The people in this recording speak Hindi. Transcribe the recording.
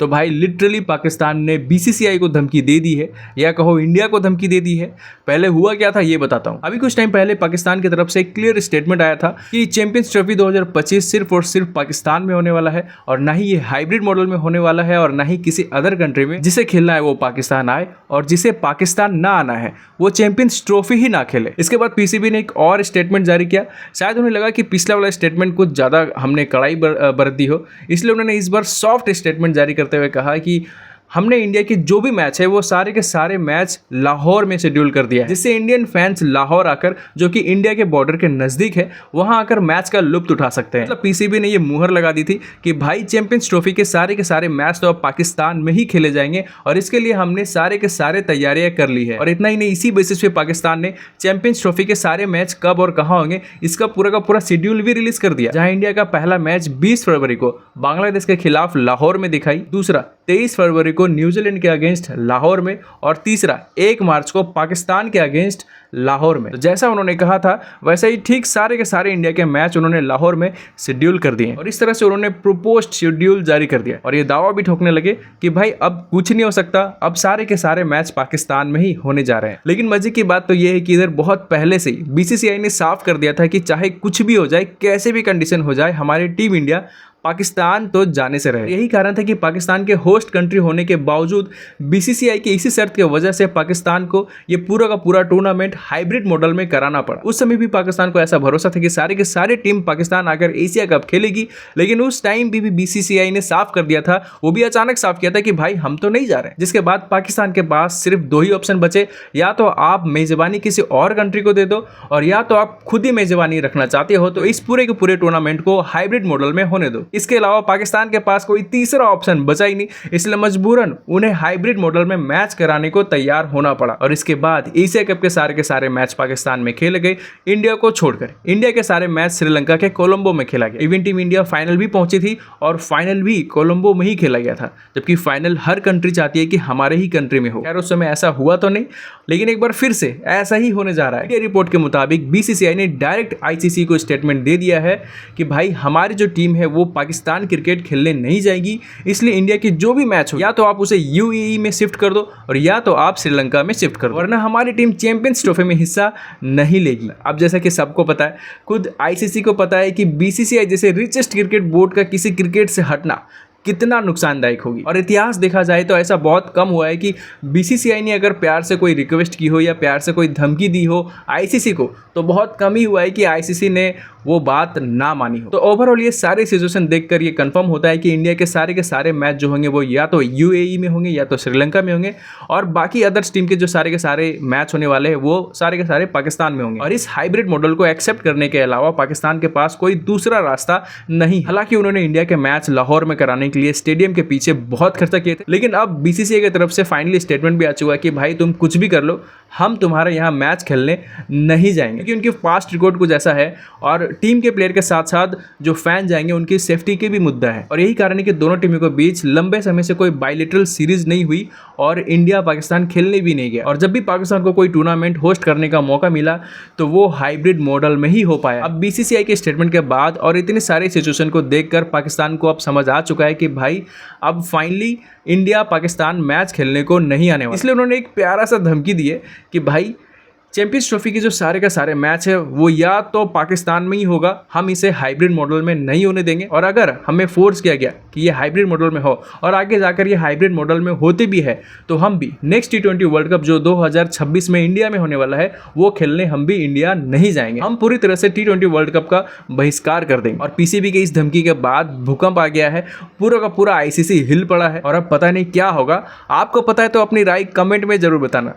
तो भाई लिटरली पाकिस्तान ने बीसीसीआई को धमकी दे दी है, या कहो इंडिया को धमकी दे दी है। पहले हुआ क्या था ये बताता हूँ। अभी कुछ टाइम पहले पाकिस्तान की तरफ से एक क्लियर स्टेटमेंट आया था कि चैंपियंस ट्रॉफी 2025 सिर्फ और सिर्फ पाकिस्तान में होने वाला है, और ना ही ये हाइब्रिड मॉडल में होने वाला है, और ना ही किसी अदर कंट्री में जिसे खेलना है वो पाकिस्तान आए, और जिसे पाकिस्तान ना आना है वो चैंपियंस ट्रॉफी ही ना खेले। इसके बाद पीसीबी ने एक और स्टेटमेंट जारी किया। शायद उन्हें लगा कि पिछला वाला स्टेटमेंट कुछ ज़्यादा हमने कड़ाई बरत दी हो, इसलिए उन्होंने इस बार सॉफ्ट स्टेटमेंट जारी करते हुए कहा कि हमने इंडिया के जो भी मैच है वो सारे के सारे मैच लाहौर में शेड्यूल कर दिया है, जिससे इंडियन फैंस लाहौर आकर, जो कि इंडिया के बॉर्डर के नज़दीक है, वहां आकर मैच का लुत्फ उठा सकते हैं। मतलब पीसीबी ने ये मुहर लगा दी थी कि भाई चैंपियंस ट्रॉफी के सारे मैच तो अब पाकिस्तान में ही खेले जाएंगे, और इसके लिए हमने सारे के सारे तैयारियां कर ली है। और इतना ही नहीं, इसी बेसिस पे पाकिस्तान ने चैंपियंस ट्रॉफी के सारे मैच कब और कहाँ होंगे इसका पूरा का पूरा शेड्यूल भी रिलीज कर दिया। जहाँ इंडिया का पहला मैच 20 फरवरी को बांग्लादेश के खिलाफ लाहौर में दिखाई, दूसरा 23 फरवरी को न्यूजीलैंड के अगेंस्ट लाहौर में, और तीसरा 1 मार्च को पाकिस्तान के अगेंस्ट लाहौर में। तो जैसा उन्होंने कहा था वैसा ही ठीक सारे के सारे इंडिया के मैच उन्होंने लाहौर में शेड्यूल कर दिए, और इस तरह से उन्होंने प्रपोज्ड शेड्यूल जारी कर दिया। और ये दावा भी ठोकने लगे कि भाई अब कुछ नहीं हो सकता, अब सारे के सारे मैच पाकिस्तान में ही होने जा रहे हैं। लेकिन मजे की बात तो ये है कि इधर बहुत पहले से ही बीसीसीआई ने साफ कर दिया था कि चाहे कुछ भी हो जाए, कैसे भी कंडीशन हो जाए, हमारी टीम इंडिया पाकिस्तान तो जाने से रहे। यही कारण था कि पाकिस्तान के होस्ट कंट्री होने के बावजूद बीसीसीआई की इसी शर्त की वजह से पाकिस्तान को ये पूरा का पूरा टूर्नामेंट हाइब्रिड मॉडल में कराना पड़ा। उस समय भी पाकिस्तान को ऐसा भरोसा था कि सारे के सारे टीम पाकिस्तान आकर एशिया कप खेलेगी, लेकिन उस टाइम भी बीसीसीआई ने साफ कर दिया था, वो भी अचानक साफ किया था कि भाई हम तो नहीं जा रहे। जिसके बाद पाकिस्तान के पास सिर्फ 2 ही ऑप्शन बचे, या तो आप मेजबानी किसी और कंट्री को दे दो, और या तो आप खुद ही मेजबानी रखना चाहते हो तो इस पूरे के पूरे टूर्नामेंट को हाइब्रिड मॉडल में होने दो। इसके अलावा पाकिस्तान के पास कोई तीसरा ऑप्शन बचा ही नहीं, इसलिए मजबूरन उन्हें हाइब्रिड मॉडल में मैच कराने को तैयार होना पड़ा। और इसके बाद एशिया कप के सारे मैच पाकिस्तान में खेले गए, इंडिया को छोड़कर। इंडिया के सारे मैच श्रीलंका के कोलंबो में खेला गया। इवन टीम इंडिया फाइनल भी पहुंची थी, और फाइनल भी कोलंबो में ही खेला गया था, जबकि फाइनल हर कंट्री चाहती है कि हमारे ही कंट्री में हो। खैर उस समय ऐसा हुआ तो नहीं, लेकिन एक बार फिर से ऐसा ही होने जा रहा है। ये रिपोर्ट के मुताबिक बीसीसीआई ने डायरेक्ट आईसीसी को स्टेटमेंट दे दिया है कि भाई हमारी जो टीम है वो पाकिस्तान क्रिकेट खेलने नहीं जाएगी, इसलिए इंडिया की जो भी मैच हो या तो आप उसे यूएई में शिफ्ट कर दो, और या तो आप श्रीलंका में शिफ्ट कर दो, वरना हमारी टीम चैंपियंस ट्रॉफी में हिस्सा नहीं लेगी। अब जैसा कि सबको पता है, खुद आईसीसी को पता है कि बीसीसीआई जैसे रिचेस्ट क्रिकेट बोर्ड का किसी क्रिकेट से हटना कितना नुकसानदायक होगी। और इतिहास देखा जाए तो ऐसा बहुत कम हुआ है कि बीसीसीआई ने अगर प्यार से कोई रिक्वेस्ट की हो या प्यार से कोई धमकी दी हो आईसीसी को, तो बहुत कम ही हुआ है कि आईसीसी ने वो बात ना मानी हो। तो ओवरऑल ये सारे सिचुएशन देखकर ये कंफर्म होता है कि इंडिया के सारे मैच जो होंगे वो या तो यूएई में होंगे या तो श्रीलंका में होंगे, और बाकी अदर्स टीम के जो सारे के सारे मैच होने वाले हैं वो सारे के सारे पाकिस्तान में होंगे। और इस हाइब्रिड मॉडल को एक्सेप्ट करने के अलावा पाकिस्तान के पास कोई दूसरा रास्ता नहीं। हालांकि उन्होंने इंडिया के मैच लाहौर में कराने के लिए स्टेडियम के पीछे बहुत खर्चा किए थे, लेकिन अब बीसीसीआई की तरफ से फाइनली स्टेटमेंट भी आ चुका है कि भाई तुम कुछ भी कर लो, हम तुम्हारे यहाँ मैच खेलने नहीं जाएंगे, क्योंकि उनकी पास्ट रिकॉर्ड कुछ ऐसा है, और टीम के प्लेयर के साथ साथ जो फैन जाएंगे उनकी सेफ्टी के भी मुद्दा है। और यही कारण है कि दोनों टीमों के बीच लंबे समय से कोई बायलैटरल सीरीज नहीं हुई, और इंडिया पाकिस्तान खेलने भी नहीं गया। और जब भी पाकिस्तान को कोई टूर्नामेंट होस्ट करने का मौका मिला तो वो हाइब्रिड मॉडल में ही हो पाया। अब बीसीसीआई के स्टेटमेंट के बाद और इतनी सारी सिचुएशन को देखकर पाकिस्तान को अब समझ आ चुका है कि भाई अब फाइनली इंडिया पाकिस्तान मैच खेलने को नहीं आने वाला। इसलिए उन्होंने एक प्यारा सा धमकी दी है कि भाई चैंपियंस ट्रॉफी के जो सारे का सारे मैच है वो या तो पाकिस्तान में ही होगा, हम इसे हाइब्रिड मॉडल में नहीं होने देंगे, और अगर हमें फोर्स किया गया कि ये हाइब्रिड मॉडल में हो और आगे जाकर ये हाइब्रिड मॉडल में होते भी है, तो हम भी नेक्स्ट T20 वर्ल्ड कप जो 2026 में इंडिया में होने वाला है वो खेलने हम भी इंडिया नहीं जाएंगे। हम पूरी तरह से T20 वर्ल्ड कप का बहिष्कार कर देंगे। और पीसीबी के इस धमकी के बाद भूकंप आ गया है, पूरा का पूरा आईसीसी हिल पड़ा है, और अब पता नहीं क्या होगा। आपको पता है तो अपनी राय कमेंट में जरूर बताना।